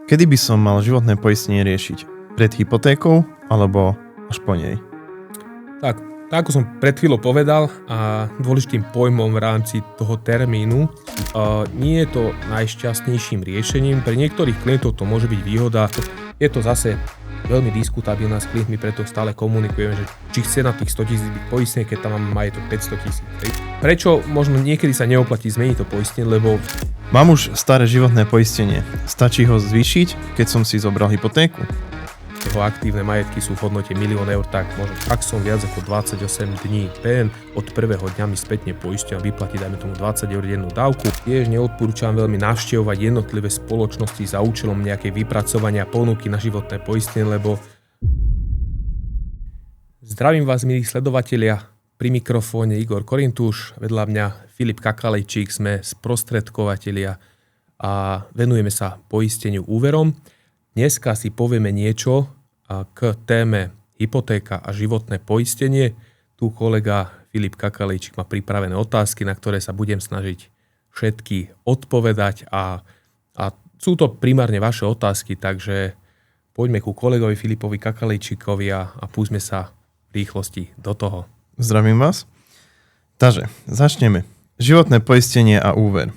Kedy by som mal životné poistenie riešiť? Pred hypotékou alebo až po nej? Tak ako som pred chvíľou povedal a dôležitým pojmom v rámci toho termínu, nie je to najšťastnejším riešením. Pre niektorých klientov to môže byť výhoda. Je to zase veľmi diskutabilná s klientmi, preto stále komunikujeme, že či chce na tých 100 000 byť poistený, keď tam máme majetok 500 000. Prečo možno niekedy sa neoplatí zmeniť to poistenie, lebo mám už staré životné poistenie. Stačí ho zvýšiť, keď som si zobral hypotéku? jeho aktívne majetky sú v hodnote 1 000 000 eur, tak môže ak som viac ako 28 dní PN od prvého dňa mi spätne poisťovňa vyplatí, dajme tomu 20 eur dennú dávku. Tiež neodporúčam veľmi navštevovať jednotlivé spoločnosti za účelom nejakej vypracovania ponuky na životné poistenie, lebo zdravím vás, milí sledovatelia, pri mikrofóne Igor Korintúš, vedľa mňa Filip Kakalejčík, sme sprostredkovatelia a venujeme sa poisteniu úverom. Dneska si povieme niečo k téme hypotéka a životné poistenie. Tu kolega Filip Kakalejčík má pripravené otázky, na ktoré sa budem snažiť všetky odpovedať a sú to primárne vaše otázky, takže poďme ku kolegovi Filipovi Kakalejčíkovi a púsme sa v rýchlosti do toho. Zdravím vás. Takže, začneme. Životné poistenie a úver.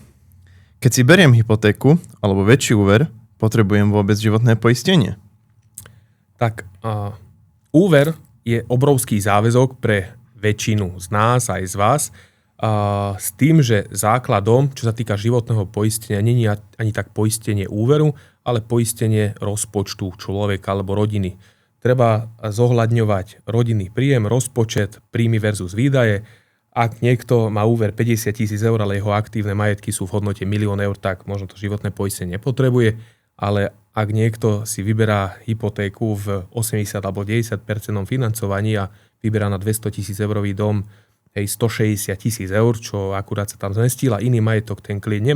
Keď si beriem hypotéku alebo väčší úver, potrebujem vôbec životné poistenie? Tak, úver je obrovský záväzok pre väčšinu z nás aj z vás, s tým, že základom, čo sa týka životného poistenia, nie je ani tak poistenie úveru, ale poistenie rozpočtu človeka alebo rodiny. Treba zohľadňovať rodinný príjem, rozpočet, príjmy versus výdaje. Ak niekto má úver 50 000 eur, ale jeho aktívne majetky sú v hodnote 1 000 000 eur, tak možno to životné poistenie nepotrebuje. Ale ak niekto si vyberá hypotéku v 80 alebo 90% financovaní a vyberá na 200 000 eurový dom 160 000 eur, čo akurát sa tam zmestila, iný majetok ten klient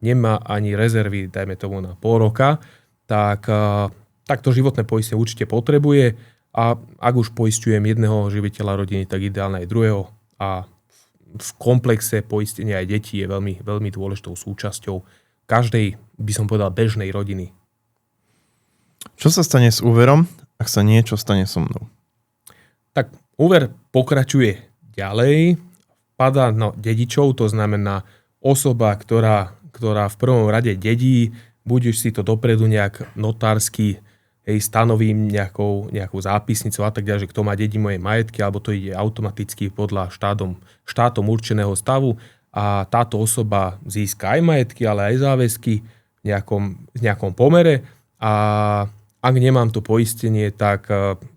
nemá ani rezervy, dajme tomu na pol roka, tak to životné poistenie určite potrebuje a ak už poisťujem jedného živiteľa rodiny, tak ideálne aj druhého a v komplexe poistenia aj detí je veľmi, veľmi dôležitou súčasťou každej, by som povedal, bežnej rodiny. Čo sa stane s úverom, ak sa niečo stane so mnou? Tak úver pokračuje ďalej, padá na dedičov, to znamená osoba, ktorá v prvom rade dedí, buď už si to dopredu nejak notársky stanovím nejakou zápisnicou a tak ďalej, že kto má dediť moje majetky, alebo to ide automaticky podľa štátom určeného stavu a táto osoba získa aj majetky, ale aj záväzky v nejakom pomere a ak nemám to poistenie, tak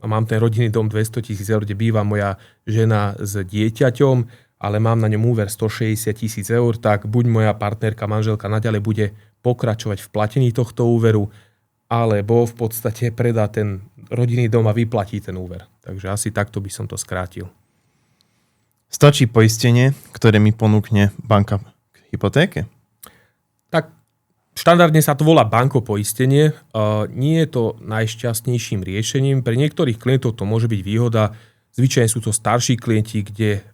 mám ten rodinný dom 200 000 eur, kde býva moja žena s dieťaťom, ale mám na ňom úver 160 000 eur, tak buď moja partnerka, manželka naďalej bude pokračovať v platení tohto úveru, alebo v podstate predá ten rodinný dom a vyplatí ten úver. Takže asi takto by som to skrátil. Stačí poistenie, ktoré mi ponúkne banka k hypotéke? Tak štandardne sa to volá bankopoistenie. Nie je to najšťastnejším riešením. Pre niektorých klientov to môže byť výhoda. Zvyčajne sú to starší klienti, kde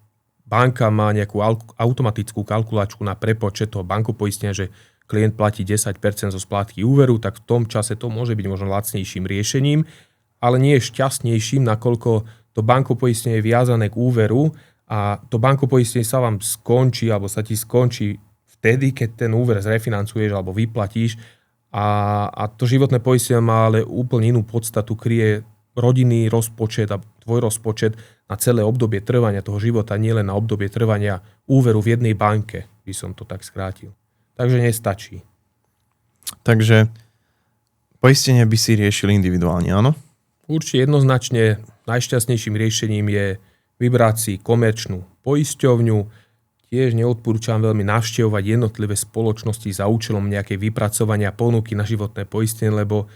banka má nejakú automatickú kalkulačku na prepočet toho bankopoistenia, že klient platí 10% zo splátky úveru, tak v tom čase to môže byť možno lacnejším riešením, ale nie je šťastnejším, nakoľko to bankopoistenie je viazané k úveru a to bankopoistenie sa vám skončí, alebo sa ti skončí vtedy, keď ten úver zrefinancuješ alebo vyplatíš a to životné poistenie má ale úplne inú podstatu, kryje rodinný rozpočet a tvoj rozpočet na celé obdobie trvania toho života, nielen na obdobie trvania úveru v jednej banke, by som to tak skrátil. Takže nestačí. Takže poistenie by si riešili individuálne, áno? Určite jednoznačne najšťastnejším riešením je vybrať si komerčnú poisťovňu. Tiež neodporúčam veľmi navštevovať jednotlivé spoločnosti za účelom nejakej vypracovania ponuky na životné poistenie, lebo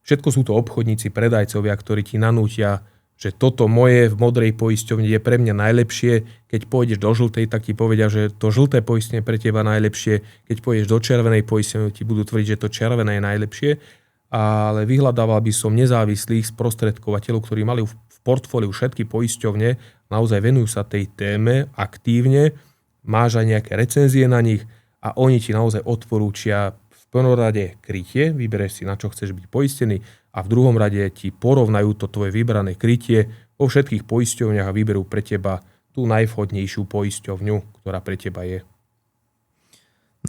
všetko sú to obchodníci, predajcovia, ktorí ti nanútia, že toto moje v modrej poisťovni je pre mňa najlepšie. Keď pôjdeš do žltej, tak ti povedia, že to žlté poistenie pre teba najlepšie. Keď pôjdeš do červenej poistenie, ti budú tvrdiť, že to červené je najlepšie. Ale vyhľadával by som nezávislých sprostredkovateľov, ktorí mali v portfóliu všetky poisťovne, naozaj venujú sa tej téme aktívne, máš aj nejaké recenzie na nich a oni ti naozaj odporúčia v prvom rade krytie, vybereš si, na čo chceš byť poistený a v druhom rade ti porovnajú to tvoje vybrané krytie vo všetkých poisťovniach a vyberú pre teba tú najvhodnejšiu poisťovňu, ktorá pre teba je.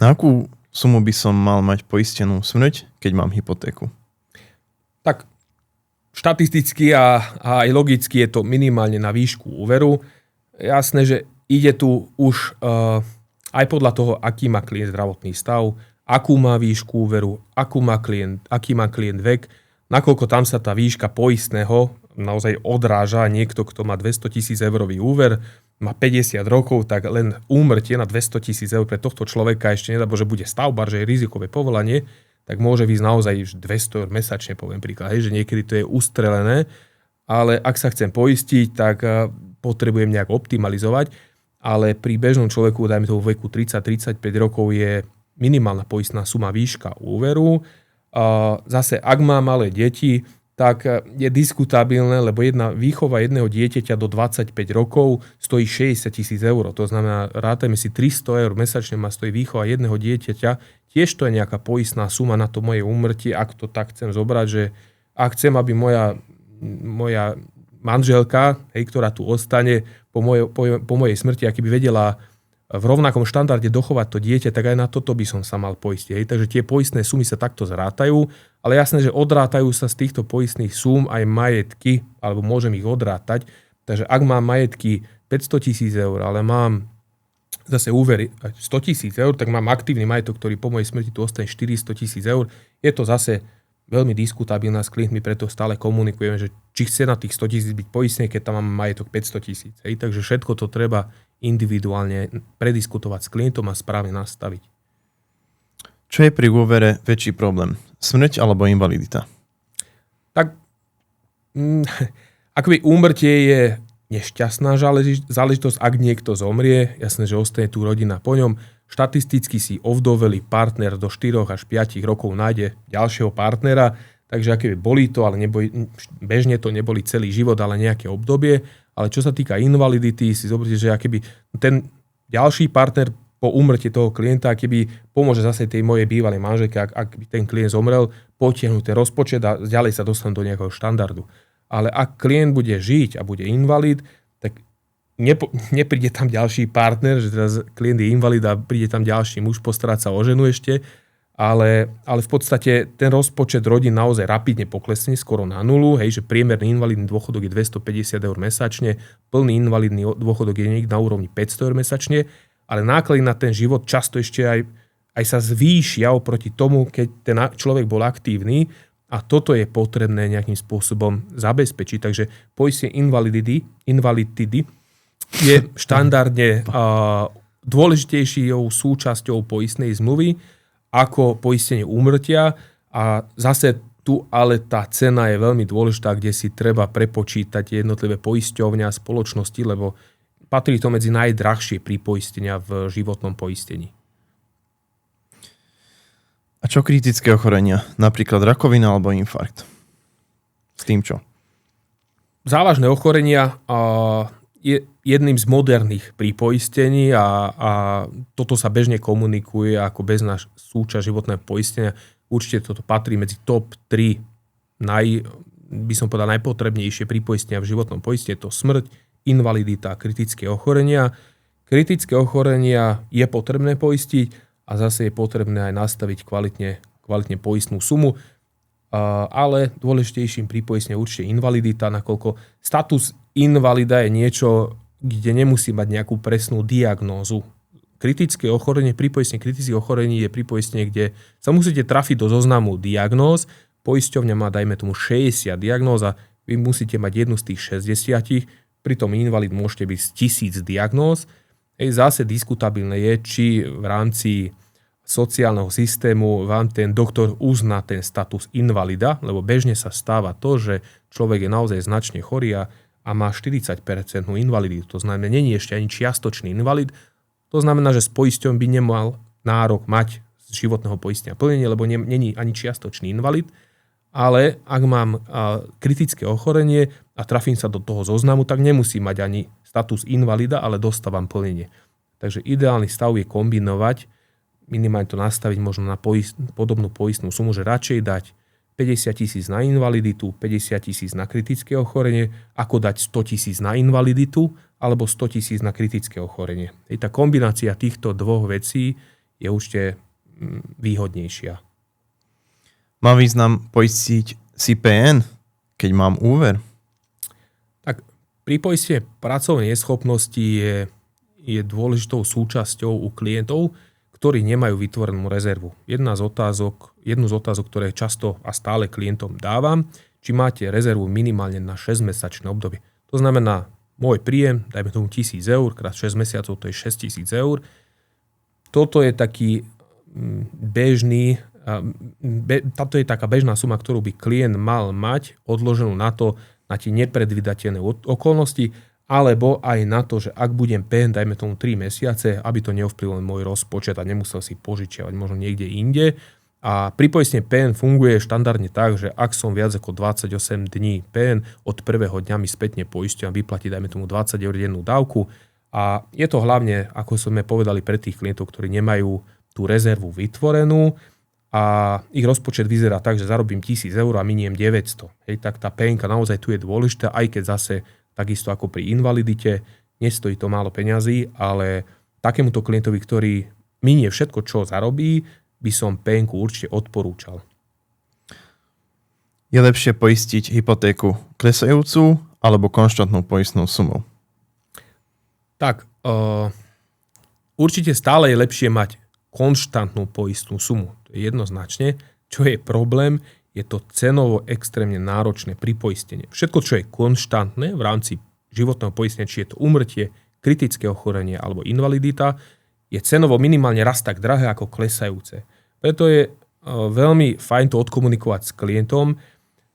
Na akú sumu by som mal mať poistenú smrť, keď mám hypotéku? Tak štatisticky a aj logicky je to minimálne na výšku úveru. Jasné, že ide tu už aj podľa toho, aký má klient zdravotný stav, akú má výšku úveru, aký má klient vek, nakoľko tam sa tá výška poistného naozaj odráža. Niekto, kto má 200 000 eurový úver, má 50 rokov, tak len úmrtie na 200 000 eur pre tohto človeka ešte nedá, že bude stavbar, že je rizikové povolanie, tak môže výsť naozaj 200 eur mesačne, poviem príklad, že niekedy to je ustrelené, ale ak sa chcem poistiť, tak potrebujem nejak optimalizovať, ale pri bežnom človeku, dajme to vo veku 30-35 rokov, je minimálna poistná suma výška úveru. Zase, ak má malé deti, tak je diskutabilné, lebo výchova jedného dieťaťa do 25 rokov stojí 60 000 eur. To znamená, rátajme si 300 eur mesačne má stojí výchova jedného dieťaťa. Tiež to je nejaká poistná suma na to moje úmrtie, ak to tak chcem zobrať, že ak chcem, aby moja manželka, ktorá tu ostane po mojej smrti, aký by vedela v rovnakom štandarde dochovať to dieťa, tak aj na toto by som sa mal poistiť. Takže tie poistné sumy sa takto zrátajú, ale jasné, že odrátajú sa z týchto poistných súm aj majetky, alebo môžem ich odrátať. Takže ak mám majetky 500 000 eur, ale mám zase úvery 100 000 eur, tak mám aktívny majetok, ktorý po mojej smrti tu ostane 400 000 eur. Je to zase veľmi diskutabilná s klientmi, preto stále komunikujeme, že či chce na tých 100 000 byť poistný, keď tam mám majetok 500 000. Takže všetko to treba individuálne prediskutovať s klientom a správne nastaviť. Čo je pri úvere väčší problém? Smrť alebo invalidita? Tak akoby úmrtie je nešťastná záležitosť, ak niekto zomrie, jasné, že ostane tu rodina po ňom. Štatisticky si ovdovelý partner do 4 až 5 rokov nájde ďalšieho partnera, takže akoby bolí to, ale bežne to neboli celý život, ale nejaké obdobie. Ale čo sa týka invalidity, si zoberte, že akoby ten ďalší partner po úmrti toho klienta, keby pomôže zase tej mojej bývalej manželke, ak by ten klient zomrel, potiahnuť ten rozpočet a ďalej sa dostanú do nejakého štandardu. Ale ak klient bude žiť a bude invalid, tak nepríde tam ďalší partner, že teraz klient je invalid a príde tam ďalší muž postarať sa o ženu ešte, ale v podstate ten rozpočet rodín naozaj rapidne poklesne skoro na nulu, že priemerný invalidný dôchodok je 250 eur mesačne, plný invalidný dôchodok je niekde na úrovni 500 eur mesačne, ale náklady na ten život často ešte aj sa zvýšia oproti tomu, keď ten človek bol aktívny a toto je potrebné nejakým spôsobom zabezpečiť. Takže poistenie invalidity je štandardne dôležitejšou súčasťou poistnej zmluvy ako poistenie úmrtia a zase tu ale tá cena je veľmi dôležitá, kde si treba prepočítať jednotlivé poisťovne a spoločnosti, lebo patrí to medzi najdrahšie pripoistenia v životnom poistení. A čo kritické ochorenia? Napríklad rakovina alebo infarkt? S tým čo? Závažné ochorenia je jedným z moderných pripoistení a toto sa bežne komunikuje ako bežná súčasť životného poistenia. Určite toto patrí medzi top 3 by som povedal najpotrebnejšie pripoistenia v životnom poistení. Je to smrť, invalidita a kritické ochorenia. Kritické ochorenia je potrebné poistiť a zase je potrebné aj nastaviť kvalitne poistnú sumu. Ale dôležitejším pripoistenie je určite invalidita, nakoľko status invalida je niečo, kde nemusí mať nejakú presnú diagnózu. Kritické ochorenie, pripoistenie kritických ochorení je pripoistenie, kde sa musíte trafiť do zoznamu diagnóz. Poisťovňa má, dajme tomu, 60 diagnóz a vy musíte mať jednu z tých 60, pritom invalid môžete byť z 1000 diagnóz. Zase diskutabilné je, či v rámci sociálneho systému vám ten doktor uzná ten status invalida, lebo bežne sa stáva to, že človek je naozaj značne chorý a má 40% invaliditu. To znamená, není ešte ani čiastočný invalid. To znamená, že s poisťom by nemal nárok mať z životného poistenia plnenie, lebo není ani čiastočný invalid. Ale ak mám kritické ochorenie a trafím sa do toho zoznamu, tak nemusím mať ani status invalida, ale dostávam plnenie. Takže ideálny stav je kombinovať minimálne to nastaviť možno na podobnú poistnú sumu, že radšej dať 50 000 na invaliditu, 50 000 na kritické ochorenie, ako dať 100 000 na invaliditu alebo 100 000 na kritické ochorenie. Tá kombinácia týchto dvoch vecí je určite výhodnejšia. Má význam poistiť si PN, keď mám úver? Tak pri poiste pracovnej neschopnosti je dôležitou súčasťou u klientov, ktorí nemajú vytvorenú rezervu. Jednu z otázok, ktoré často a stále klientom dávam, či máte rezervu minimálne na 6-mesačné obdobie. To znamená, môj príjem, dajme tomu 1 000 eur, krát 6 mesiacov, to je 6 000 eur. Toto je taký táto je taká bežná suma, ktorú by klient mal mať odloženú na tie nepredvídateľné okolnosti, alebo aj na to, že ak budem PN, dajme tomu 3 mesiace, aby to neovplyvnilo môj rozpočet a nemusel si požičiavať možno niekde inde. A pripoistenie PN funguje štandardne tak, že ak som viac ako 28 dní PN, od prvého dňa mi spätne poisťovňa vyplatí, dajme tomu 20 eur dennú dávku. A je to hlavne, ako sme povedali, pre tých klientov, ktorí nemajú tú rezervu vytvorenú a ich rozpočet vyzerá tak, že zarobím 1 000 eur a miniem 900. Tak tá PN-ka naozaj tu je dôležitá, aj keď zase takisto ako pri invalidite, nestojí to málo peňazí, ale takémuto klientovi, ktorý minie všetko, čo zarobí, by som PN-ku určite odporúčal. Je lepšie poistiť hypotéku klesajúcu alebo konštantnú poistnú sumu? Tak, určite stále je lepšie mať konštantnú poistnú sumu. To je jednoznačne. Čo je problém, je to cenovo extrémne náročné pripoistenie. Všetko, čo je konštantné v rámci životného poistenia, či je to úmrtie, kritické ochorenie alebo invalidita, je cenovo minimálne raz tak drahé ako klesajúce. Preto je veľmi fajn to odkomunikovať s klientom.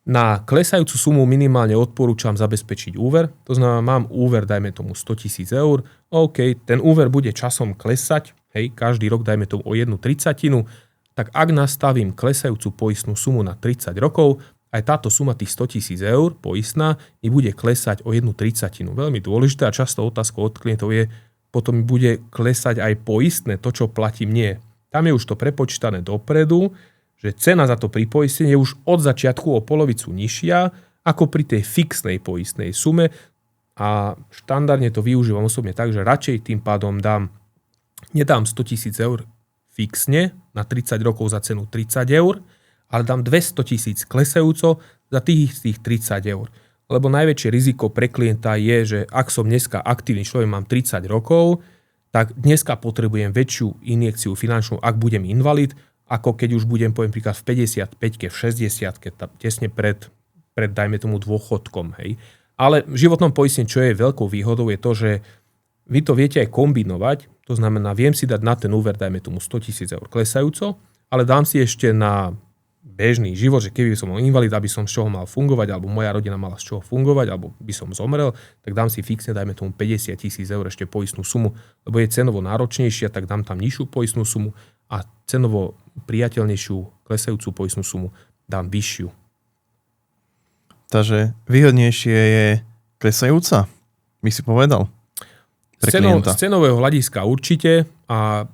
Na klesajúcu sumu minimálne odporúčam zabezpečiť úver. To znamená, mám úver, dajme tomu 100 000 eur. OK, ten úver bude časom klesať, každý rok dajme tomu o 1/30, tak ak nastavím klesajúcu poistnú sumu na 30 rokov, aj táto suma tých 100 000 eur poistná mi bude klesať o 1/30. Veľmi dôležité a často otázkou od klientov je, potom mi bude klesať aj poistné, to čo platím nie. Tam je už to prepočítané dopredu, že cena za to pripoistenie je už od začiatku o polovicu nižšia ako pri tej fixnej poistnej sume a štandardne to využívam osobne tak, že radšej tým pádom nedám 100 000 eur fixne na 30 rokov za cenu 30 eur, ale dám 200 000 klesajúco za tých 30 eur. Lebo najväčšie riziko pre klienta je, že ak som dneska aktívny človek, mám 30 rokov, tak dneska potrebujem väčšiu injekciu finančnú, ak budem invalid, ako keď už budem, poviem príklad, v 55-ke, v 60-ke, tesne pred dajme tomu dôchodkom. Ale v životnom poistení, čo je veľkou výhodou, je to, že vy to viete aj kombinovať, to znamená, viem si dať na ten úver, dajme tomu 100 000 eur klesajúco, ale dám si ešte na bežný život, že keby som bol invalid, aby som z čoho mal fungovať, alebo moja rodina mala z čoho fungovať, alebo by som zomrel, tak dám si fixne, dajme tomu 50 000 eur ešte poistnú sumu, lebo je cenovo náročnejšia, tak dám tam nižšiu poistnú sumu a cenovo priateľnejšiu klesajúcu poistnú sumu dám vyššiu. Takže výhodnejšie je klesajúca, by si povedal? Z cenového hľadiska určite a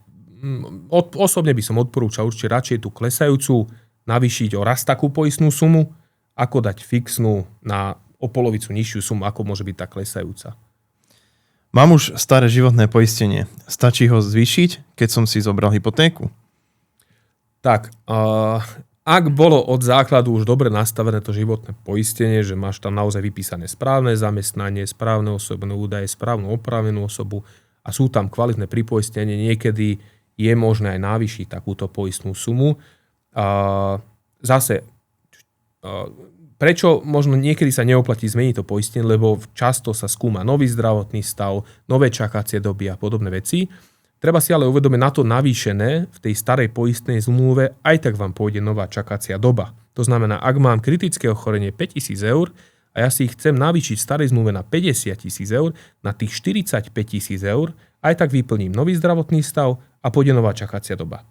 osobne by som odporúčal určite radšej tú klesajúcu navýšiť o raz takú poistnú sumu, ako dať fixnú na o polovicu nižšiu sumu, ako môže byť tá klesajúca. Mám už staré životné poistenie. Stačí ho zvýšiť, keď som si zobral hypotéku? Tak, ak bolo od základu už dobre nastavené to životné poistenie, že máš tam naozaj vypísané správne zamestnanie, správne osobné údaje, správnu oprávnenú osobu a sú tam kvalitné pripoistenie, niekedy je možné aj navýšiť takúto poistnú sumu. Prečo možno niekedy sa neoplatí zmeniť to poistenie, lebo často sa skúma nový zdravotný stav, nové čakacie doby a podobné veci. Treba si ale uvedomiť, na to navýšené v tej starej poistnej zmluve aj tak vám pôjde nová čakacia doba. To znamená, ak mám kritické ochorenie 5 000 eur a ja si ich chcem navýšiť v starej zmluve na 50 000 eur, na tých 45 000 eur, aj tak vyplním nový zdravotný stav a pôjde nová čakacia doba.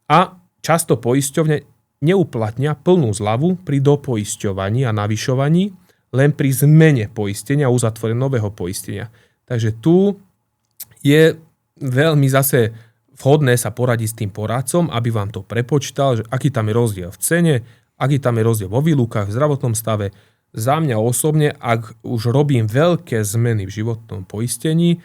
A často poisťovne neuplatnia plnú zľavu pri dopoisťovaní a navyšovaní, len pri zmene poistenia a uzatvorenia nového poistenia. Takže tu je veľmi zase vhodné sa poradiť s tým poradcom, aby vám to prepočítal, že aký tam je rozdiel v cene, aký tam je rozdiel vo výlukách, v zdravotnom stave. Za mňa osobne, ak už robím veľké zmeny v životnom poistení,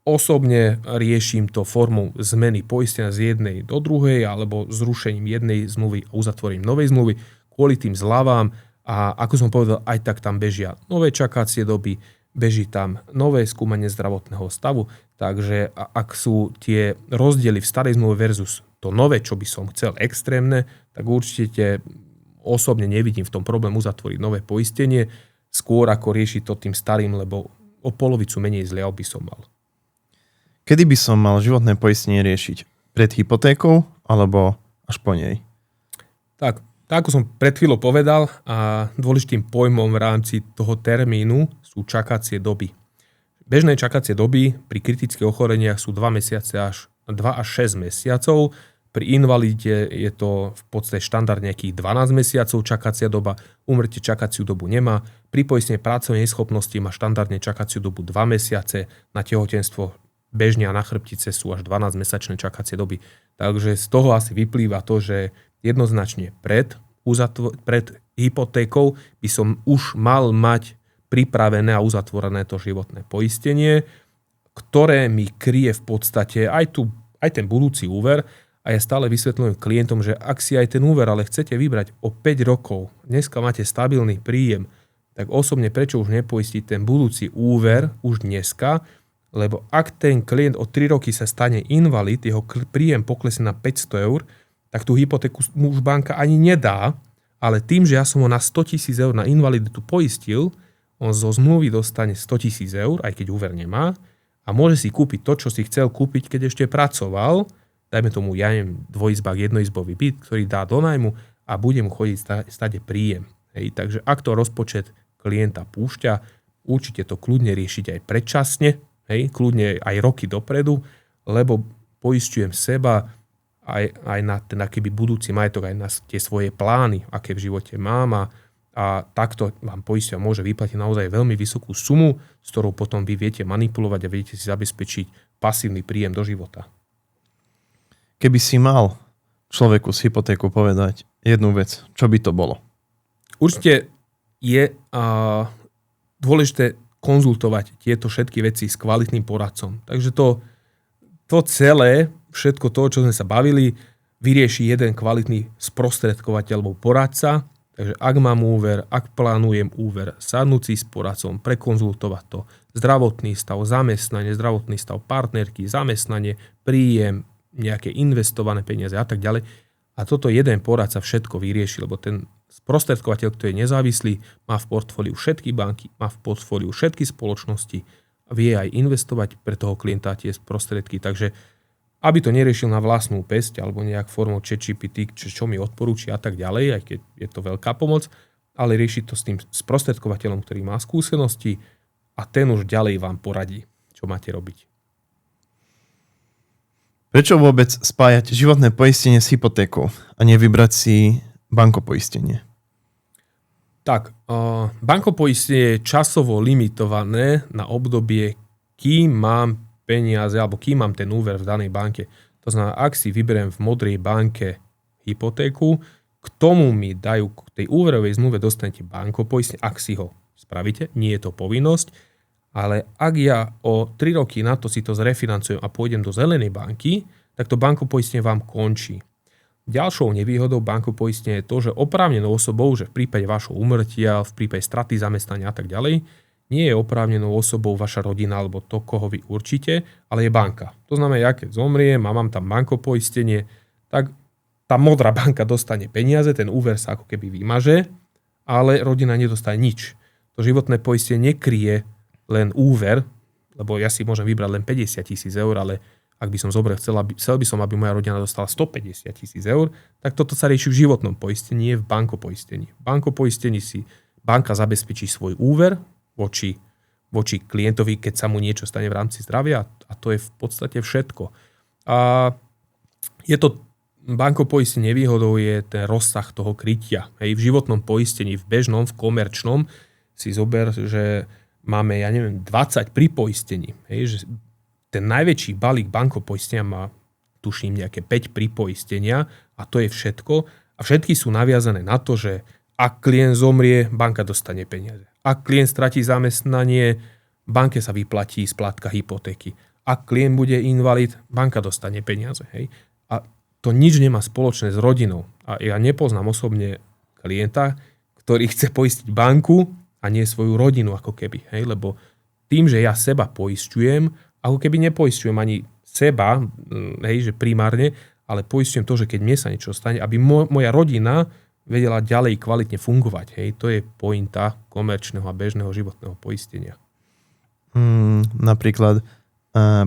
osobne riešim to formou zmeny poistenia z jednej do druhej alebo zrušením jednej zmluvy a uzatvorením novej zmluvy kvôli tým zľavám a ako som povedal, aj tak tam bežia nové čakacie doby, beží tam nové skúmanie zdravotného stavu, takže ak sú tie rozdiely v starej zmluve versus to nové, čo by som chcel extrémne, tak určite osobne nevidím v tom problém uzatvoriť nové poistenie, skôr ako riešiť to tým starým, lebo o polovicu menej zliav by som mal. Kedy by som mal životné poistenie riešiť? Pred hypotékou alebo až po nej? Tak ako som pred chvíľou povedal, a dôležitým pojmom v rámci toho termínu sú čakacie doby. Bežné čakacie doby pri kritických ochoreniach sú 2 až 6 mesiacov. Pri invalide je to v podstate štandard nejakých 12 mesiacov čakacia doba, úmrtie čakaciu dobu nemá. Pri poistení pracovnej neschopnosti má štandardne čakaciu dobu 2 mesiace, na tehotenstvo bežne a na chrbtice sú až 12-mesačné čakacie doby. Takže z toho asi vyplýva to, že jednoznačne pred hypotékou by som už mal mať pripravené a uzatvorené to životné poistenie, ktoré mi kryje v podstate aj ten budúci úver. A ja stále vysvetľujem klientom, že ak si aj ten úver ale chcete vybrať o 5 rokov, dneska máte stabilný príjem, tak osobne prečo už nepoistiť ten budúci úver už dneska, lebo ak ten klient o 3 roky sa stane invalid, jeho príjem poklesne na 500 eur, tak tú hypotéku mu už banka ani nedá, ale tým, že ja som ho na 100 000 eur na invaliditu poistil, on zo zmluvy dostane 100 000 eur, aj keď úver nemá, a môže si kúpiť to, čo si chcel kúpiť, keď ešte pracoval, dajme tomu, ja neviem, dvojizbák, jednoizbový byt, ktorý dá do nájmu a bude mu chodiť stade príjem. Hej. Takže ak to rozpočet klienta púšťa, určite to kľudne riešiť aj predčasne, hej, kľudne aj roky dopredu, lebo poisťujem seba aj na ten akýby budúci majetok, aj na tie svoje plány, aké v živote mám a takto vám poisťovňa môže vyplatiť naozaj veľmi vysokú sumu, s ktorou potom vy viete manipulovať a viete si zabezpečiť pasívny príjem do života. Keby si mal človeku z hypotéku povedať jednu vec, čo by to bolo? Určite je dôležité konzultovať tieto všetky veci s kvalitným poradcom. Takže to celé, všetko to, čo sme sa bavili, vyrieši jeden kvalitný sprostredkovateľ alebo poradca. Takže ak mám úver, ak plánujem úver, sadnúť si s poradcom, prekonzultovať to, zdravotný stav, zamestnanie, zdravotný stav partnerky, zamestnanie, príjem, nejaké investované peniaze a tak ďalej. A toto jeden poradca všetko vyrieši, lebo ten sprostredkovateľ, ktorý je nezávislý, má v portfóliu všetky banky, má v portfóliu všetky spoločnosti a vie aj investovať pre toho klienta tie sprostredky. Takže aby to neriešil na vlastnú päsť alebo nejak formou ChatGPT, čo mi odporúči a tak ďalej, aj keď je to veľká pomoc, ale riešiť to s tým sprostredkovateľom, ktorý má skúsenosti a ten už ďalej vám poradí, čo máte robiť. Prečo vôbec spájať životné poistenie s hypotékou a nevybrať si bankopoistenie? Tak, bankopoistenie je časovo limitované na obdobie, kým mám peniaze alebo kým mám ten úver v danej banke. To znamená, ak si vyberiem v modrej banke hypotéku, k tomu mi dajú, k tej úverovej zmluve dostanete bankopoistenie, ak si ho spravíte, nie je to povinnosť. Ale ak ja o 3 roky na to si to zrefinancujem a pôjdem do zelenej banky, tak to bankopoistenie vám končí. Ďalšou nevýhodou bankopoistenia je to, že oprávnenou osobou, že v prípade vašho úmrtia, v prípade straty zamestnania a tak ďalej, nie je oprávnenou osobou vaša rodina alebo to, koho vy určite, ale je banka. To znamená, ja keď zomriem a mám tam bankopoistenie, tak tá modrá banka dostane peniaze, ten úver sa ako keby vymaže, ale rodina nedostane nič. To životné poistenie nekryje len úver, lebo ja si môžem vybrať len 50 000 eur, ale ak by som zobral, chcel by som, aby moja rodina dostala 150 000 eur, tak toto sa rieši v životnom poistení, nie v bankopoistení. V bankopoistení si banka zabezpečí svoj úver voči klientovi, keď sa mu niečo stane v rámci zdravia a to je v podstate všetko. A je to bankopoistenie nevýhodou je ten rozsah toho krytia. Hej, v životnom poistení, v bežnom, v komerčnom si zober, že máme, 20 pri poistení. Hej, že ten najväčší balík bankopoistenia má tuším nejaké 5 pripoistenia a to je všetko. A všetky sú naviazané na to, že ak klient zomrie, banka dostane peniaze. Ak klient stratí zamestnanie, banke sa vyplatí splátka hypotéky. Ak klient bude invalid, banka dostane peniaze. Hej. A to nič nemá spoločné s rodinou. A ja nepoznám osobne klienta, ktorý chce poistiť banku a nie svoju rodinu ako keby. Hej. Lebo tým, že ja seba poisťujem, ako keby nepoisťujem ani seba, hej, že primárne, ale poisťujem to, že keď mne sa niečo stane, aby moja rodina vedela ďalej kvalitne fungovať. Hej. To je pointa komerčného a bežného životného poistenia. Napríklad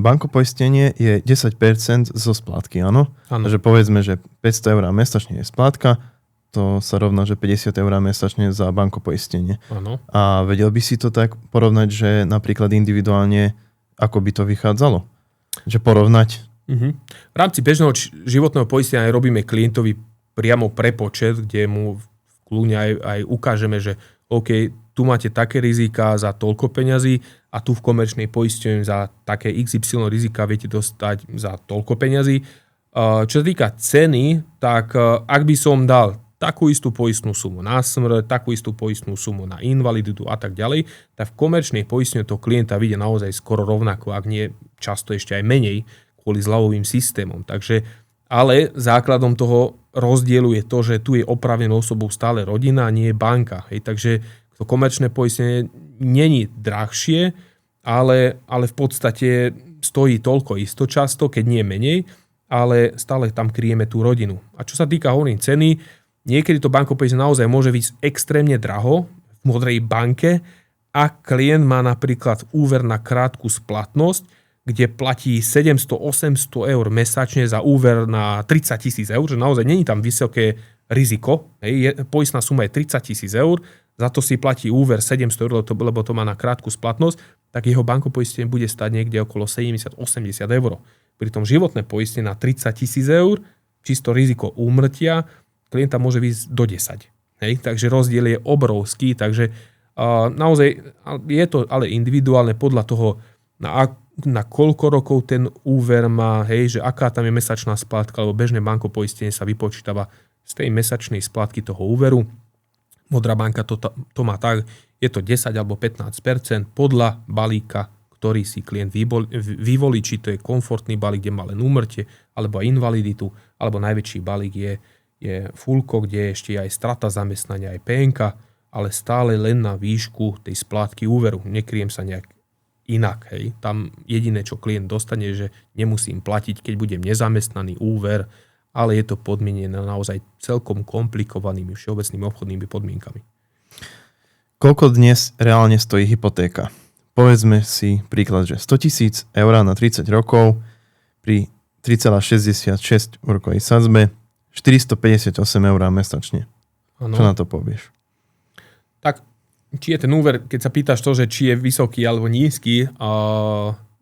bankopoistenie je 10% zo splátky, áno? Áno. Že povedzme, že 500 eur mesačne je splátka, to sa rovná, že 50 eur mesačne za bankopoistenie. Áno. A vedel by si to tak porovnať, že napríklad individuálne, ako by to vychádzalo? Že porovnať? V rámci bežného životného poistenia robíme klientovi priamo prepočet, kde mu v kľúne aj ukážeme, že OK, tu máte také rizika za toľko peňazí a tu v komerčnej poisťujem za také XY rizika viete dostať za toľko peňazí. Čo sa týka ceny, tak ak by som dal takú istú poistnú sumu na smrť, takú istú poistnú sumu na invaliditu a tak ďalej, tak v komerčnej poistne toho klienta vidie naozaj skoro rovnako, ak nie často ešte aj menej, kvôli zľavovým systémom. Takže, ale základom toho rozdielu je to, že tu je oprávnenou osobou stále rodina a nie je banka. Hej, takže to komerčné poistenie není drahšie, ale v podstate stojí toľko isto často, keď nie menej, ale stále tam kryjeme tú rodinu. A čo sa týka hovorím ceny, niekedy to bankopoistenie naozaj môže byť extrémne draho v modrej banke, ak klient má napríklad úver na krátku splatnosť, kde platí 700-800 eur mesačne za úver na 30 000 eur, že naozaj není tam vysoké riziko. Poistná suma je 30 000 eur, za to si platí úver 700 eur, lebo to má na krátku splatnosť, tak jeho bankopoistenie bude stať niekde okolo 70-80 eur. Pritom životné poistenie na 30 000 eur, čisto riziko úmrtia, klienta môže výjsť do 10. Hej? Takže rozdiel je obrovský, takže naozaj je to ale individuálne podľa toho, na koľko rokov ten úver má, hej, že aká tam je mesačná splátka, lebo bežné bankopoistenie sa vypočítava z tej mesačnej splátky toho úveru. Modrá banka to má tak, je to 10 alebo 15% podľa balíka, ktorý si klient vyvolí, či to je komfortný balík, kde má len úmrtie, alebo aj invaliditu, alebo najväčší balík je fullko, kde je ešte aj strata zamestnania, aj PNK, ale stále len na výšku tej splátky úveru. Nekryjem sa nejak inak. Hej. Tam jediné, čo klient dostane, že nemusím platiť, keď budem nezamestnaný úver, ale je to podmienené naozaj celkom komplikovanými všeobecnými obchodnými podmienkami. Koľko dnes reálne stojí hypotéka? Povedzme si príklad, že 100 000 eur na 30 rokov pri 3,66 úrokovej sadzbe 458 eur mesačne. Ano. Čo na to povieš? Tak, či je ten úver, keď sa pýtaš to, že či je vysoký alebo nízky,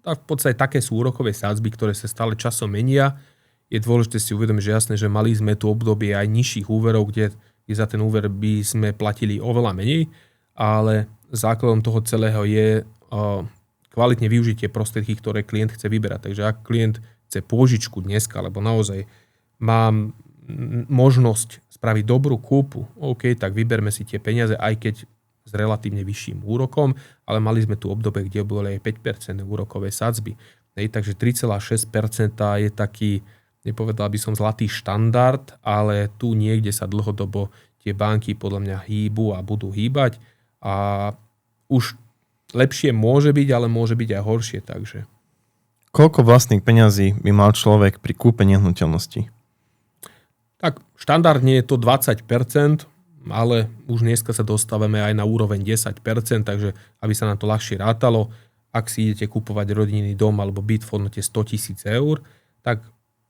tak v podstate také sú úrokové sadzby, ktoré sa stále časom menia. Je dôležité si uvedomiť, že jasné, že mali sme tu obdobie aj nižších úverov, kde za ten úver by sme platili oveľa menej, ale základom toho celého je kvalitne využitie prostriedky, ktoré klient chce vyberať. Takže ak klient chce pôžičku dneska, alebo naozaj mám možnosť spraviť dobrú kúpu, OK, tak vyberme si tie peniaze, aj keď s relatívne vyšším úrokom, ale mali sme tu obdobie, kde boli aj 5% úrokové sadzby. Takže 3,6% je taký, nepovedal by som zlatý štandard, ale tu niekde sa dlhodobo tie banky podľa mňa hýbu a budú hýbať a už lepšie môže byť, ale môže byť aj horšie. Takže. Koľko vlastných peňazí by mal človek pri kúpe nehnuteľnosti? Tak štandardne je to 20%, ale už dneska sa dostávame aj na úroveň 10%, takže aby sa nám to ľahšie rátalo, ak si idete kúpovať rodinný dom alebo byt v hodnote 100 000 eur, tak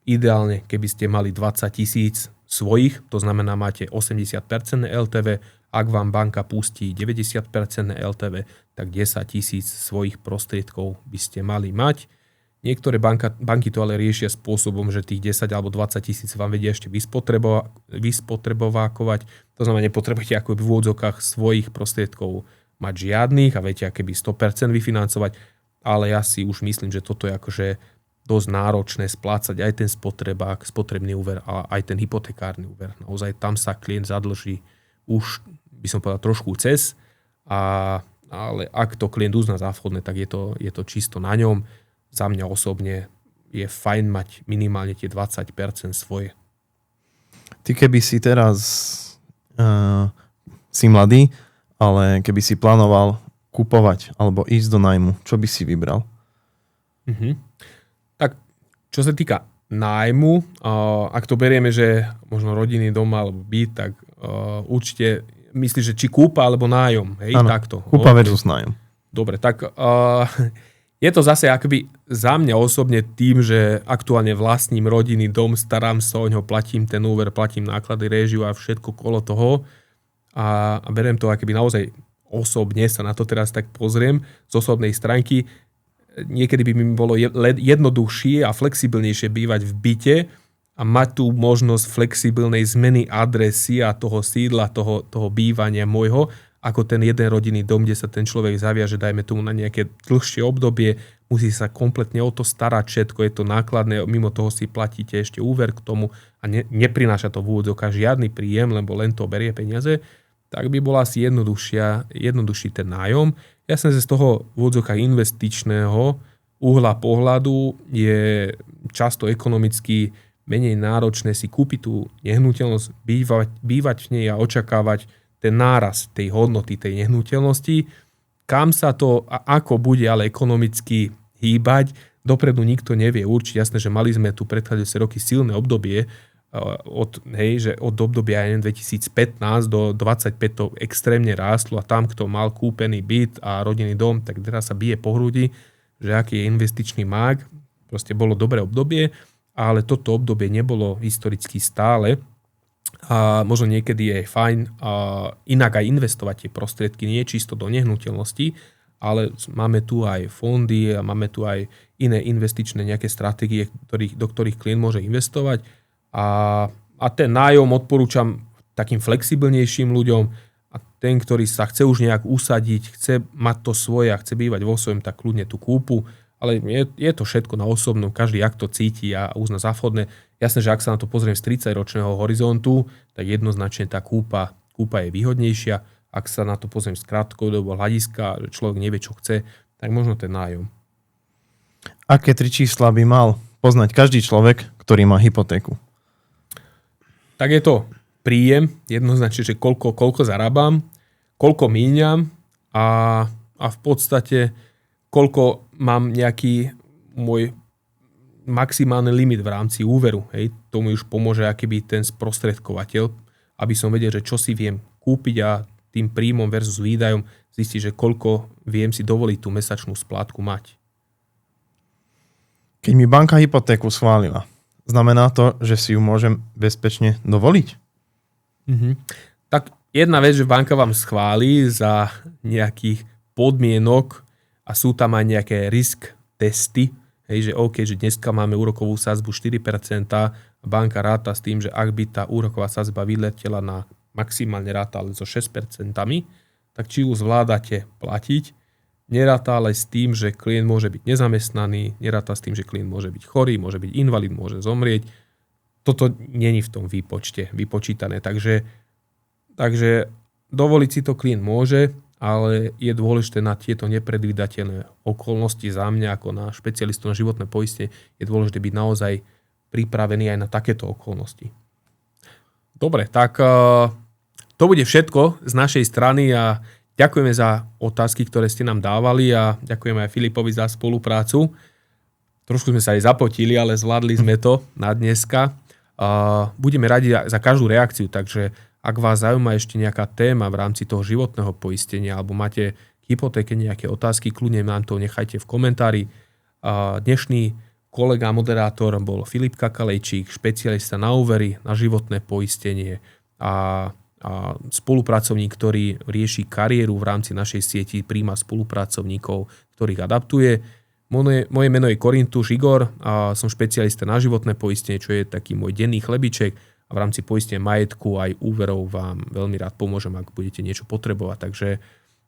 ideálne, keby ste mali 20 000 svojich, to znamená máte 80% LTV, ak vám banka pustí 90% LTV, tak 10 000 svojich prostriedkov by ste mali mať. Niektoré banky to ale riešia spôsobom, že tých 10 alebo 20 000 vám vedia ešte vyspotrebovávkovať. To znamená, nepotrebujete ako v úvodzovkách svojich prostriedkov mať žiadnych a viete, aké by 100% vyfinancovať. Ale ja si už myslím, že toto je akože dosť náročné splácať aj ten spotrebný úver a aj ten hypotekárny úver. Naozaj tam sa klient zadlží už, by som povedal, trošku cez, ale ak to klient uzná za vhodné, tak je to čisto na ňom. Za mňa osobne je fajn mať minimálne tie 20% svoje. Ty keby si teraz si mladý, ale keby si plánoval kupovať alebo ísť do nájmu, čo by si vybral? Tak, čo sa týka nájmu, ak to berieme, že možno rodinný dom alebo byt, tak určite myslíš, že či kúpa alebo nájom. Hej, áno, takto. Kúpa versus nájom. Dobre, tak je to zase akoby za mňa osobne tým, že aktuálne vlastním rodinný dom, starám sa o ňo, platím ten úver, platím náklady, réžiu a všetko kolo toho a beriem to akoby naozaj osobne, sa na to teraz tak pozriem z osobnej stránky. Niekedy by mi bolo jednoduchšie a flexibilnejšie bývať v byte a mať tú možnosť flexibilnej zmeny adresy a toho sídla, toho bývania môjho, ako ten jeden rodinný dom, kde sa ten človek zaviaže, dajme tomu na nejaké dlhšie obdobie, musí sa kompletne o to starať, všetko je to nákladné, mimo toho si platíte ešte úver k tomu a neprináša to v úvodzovkách žiadny príjem, lebo len to berie peniaze, tak by bola asi jednoduchší ten nájom. Jasne, že z toho v úvodzovkách investičného uhla pohľadu je často ekonomicky menej náročné si kúpiť tú nehnuteľnosť, bývať v nej a očakávať ten náraz tej hodnoty, tej nehnuteľnosti. Kam sa to a ako bude ale ekonomicky hýbať, dopredu nikto nevie. Určite jasné, že mali sme tu predchádzajúce roky silné obdobie, od obdobia 2015 do 25 to extrémne rástlo a tam, kto mal kúpený byt a rodinný dom, tak teraz sa bije po hrudi, že aký je investičný mák. Proste bolo dobré obdobie, ale toto obdobie nebolo historicky stále. A možno niekedy je fajn inak aj investovať tie prostriedky, nie čisto do nehnuteľnosti, ale máme tu aj fondy a máme tu aj iné investičné nejaké stratégie, do ktorých klient môže investovať. A ten nájom odporúčam takým flexibilnejším ľuďom a ten, ktorý sa chce už nejak usadiť, chce mať to svoje a chce bývať vo svojom, tak kľudne tú kúpu. Ale je to všetko na osobnom, každý ak to cíti a uzná za vhodné. Jasné, že ak sa na to pozriem z 30-ročného horizontu, tak jednoznačne tá kúpa je výhodnejšia. Ak sa na to pozriem z krátkodobého hľadiska, že človek nevie, čo chce, tak možno ten nájom. Aké 3 čísla by mal poznať každý človek, ktorý má hypotéku? Tak je to príjem, jednoznačne, že koľko zarábam, koľko míňam a v podstate koľko mám nejaký môj maximálny limit v rámci úveru. Hej. Tomu už pomôže akýby ten sprostredkovateľ, aby som vedel, že čo si viem kúpiť a tým príjmom versus výdajom zistiť, že koľko viem si dovoliť tú mesačnú splátku mať. Keď mi banka hypotéku schválila, znamená to, že si ju môžem bezpečne dovoliť? Tak jedna vec, že banka vám schválí za nejakých podmienok a sú tam aj nejaké risk testy, hej, že OK, že dneska máme úrokovú sadzbu 4% a banka ráta s tým, že ak by tá úroková sadzba vyletela na maximálne ráta ale so 6%, tak či ju zvládate platiť, neráta ale s tým, že klient môže byť nezamestnaný, neráta s tým, že klient môže byť chorý, môže byť invalid, môže zomrieť. Toto není v tom výpočte vypočítané, takže dovoliť si to klient môže, ale je dôležité na tieto nepredvídateľné okolnosti za mňa ako na špecialistu na životné poistenie je dôležité byť naozaj pripravený aj na takéto okolnosti. Dobre, tak to bude všetko z našej strany a ďakujeme za otázky, ktoré ste nám dávali a ďakujeme aj Filipovi za spoluprácu. Trošku sme sa aj zapotili, ale zvládli sme to na dneska. Budeme radi za každú reakciu, takže ak vás zaujíma ešte nejaká téma v rámci toho životného poistenia alebo máte k hypotéke nejaké otázky, kľudne nám to nechajte v komentári. Dnešný kolega moderátor bol Filip Kakalejčík, špecialista na úvery, na životné poistenie a spolupracovník, ktorý rieši kariéru v rámci našej sieti, príjma spolupracovníkov, ktorých adaptuje. Moje meno je Korintuš Igor a som špecialista na životné poistenie, čo je taký môj denný chlebiček. A v rámci poistenia majetku aj úverov vám veľmi rád pomôžem, ak budete niečo potrebovať. Takže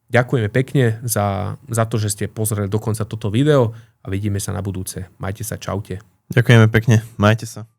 Ďakujeme pekne za to, že ste pozreli dokonca toto video a vidíme sa na budúce. Majte sa, čaute. Ďakujeme pekne, majte sa.